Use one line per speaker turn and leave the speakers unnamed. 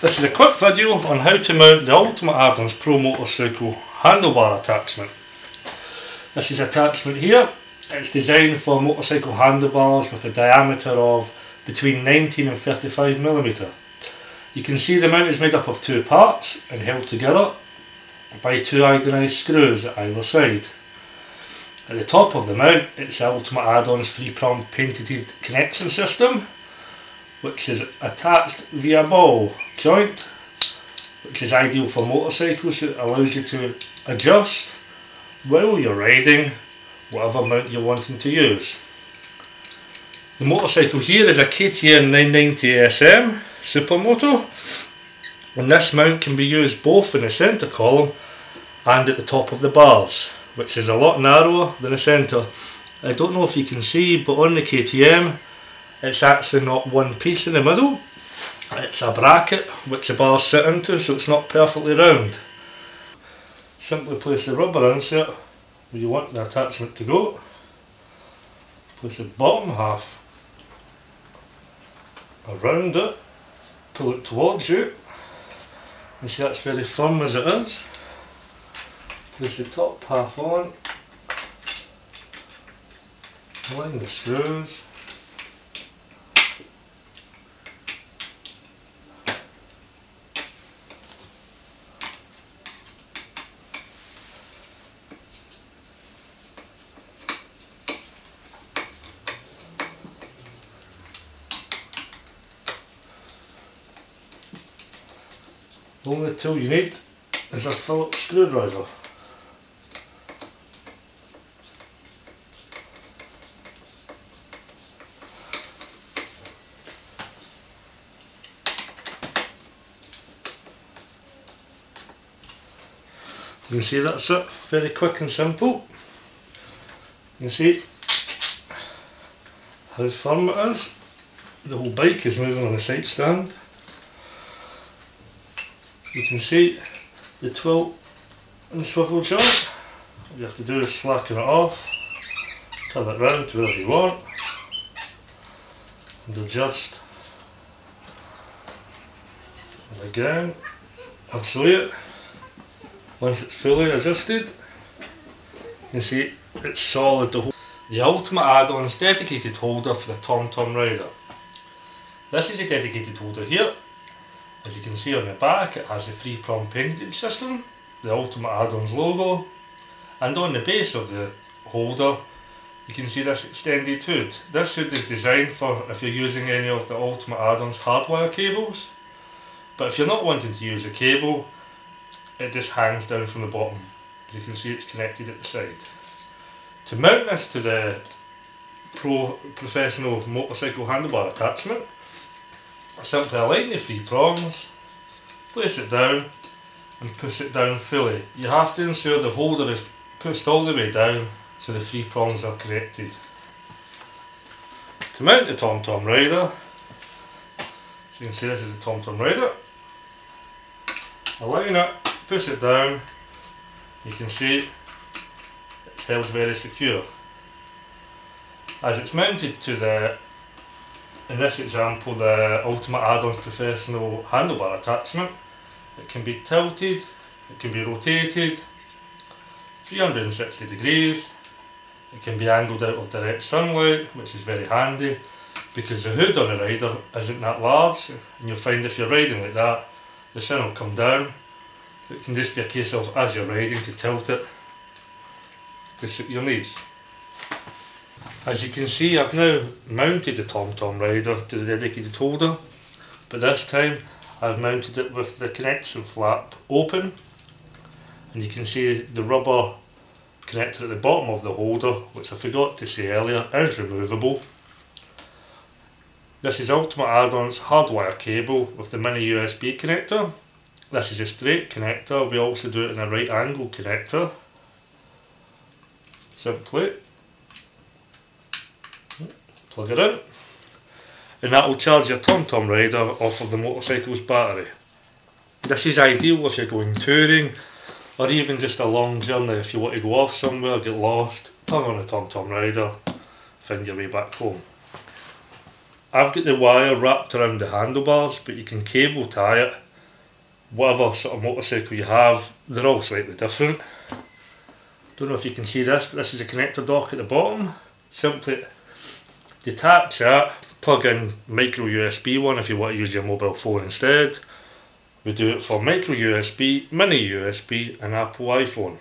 This is a quick video on how to mount the UltimateAddons Pro Motorcycle handlebar attachment. This is attachment here. It's designed for motorcycle handlebars with a diameter of between 19 and 35mm. You can see the mount is made up of two parts and held together by two addonized screws at either side. At the top of the mount, it's the UltimateAddons 3-prong patented connection system, which is attached via ball joint, which is ideal for motorcycles. It allows you to adjust while you're riding whatever mount you're wanting to use. The motorcycle here is a KTM 990 SM Supermoto, and this mount can be used both in the centre column and at the top of the bars, which is a lot narrower than the centre. I don't know if you can see, but on the KTM it's actually not one piece in the middle, it's a bracket which the bars sit into, so it's not perfectly round. Simply place the rubber insert where you want the attachment to go. Place the bottom half around it, pull it towards you. You see that's very firm as it is. Place the top half on, align the screws. The only tool you need is a Phillips screwdriver. You can see that's it, very quick and simple. You can see how firm it is. The whole bike is moving on the side stand. You can see the tilt and swivel joint. All you have to do is slacken it off, turn it round to wherever you want, and adjust. And again, I'll show you. Once it's fully adjusted, you can see it's solid. The UltimateAddons dedicated holder for the TomTom rider. This is a dedicated holder here. As you can see on the back, it has the 3-prong patented system, the UltimateAddons logo, and on the base of the holder you can see this extended hood. This hood is designed for if you're using any of the UltimateAddons hardwire cables, but if you're not wanting to use a cable, it just hangs down from the bottom. As you can see, it's connected at the side. To mount this to the professional motorcycle handlebar attachment, simply align the 3 prongs, place it down and push it down fully. You have to ensure the holder is pushed all the way down so the 3 prongs are connected. To mount the TomTom rider, so you can see this is the TomTom rider, align it, push it down, you can see it's held very secure. As it's mounted to the, in this example, the UltimateAddons professional handlebar attachment, it can be tilted, it can be rotated 360 degrees, it can be angled out of direct sunlight, which is very handy because the hood on the rider isn't that large, and you'll find if you're riding like that, the sun will come down. It can just be a case of, as you're riding, to tilt it to suit your needs. As you can see, I've now mounted the TomTom rider to the dedicated holder, but this time I've mounted it with the connection flap open, and you can see the rubber connector at the bottom of the holder, which I forgot to say earlier, is removable. This is UltimateAddons hardwire cable with the mini USB connector. This is a straight connector. We also do it in a right angle connector. Simply plug it in, and that will charge your TomTom rider off of the motorcycle's battery. This is ideal if you're going touring or even just a long journey. If you want to go off somewhere, get lost, turn on the TomTom rider, find your way back home. I've got the wire wrapped around the handlebars, but you can cable tie it whatever sort of motorcycle you have, they're all slightly different. Don't know if you can see this, but this is a connector dock at the bottom. Simply detach that, plug in micro USB one if you want to use your mobile phone instead. We do it for micro USB, mini USB and Apple iPhone.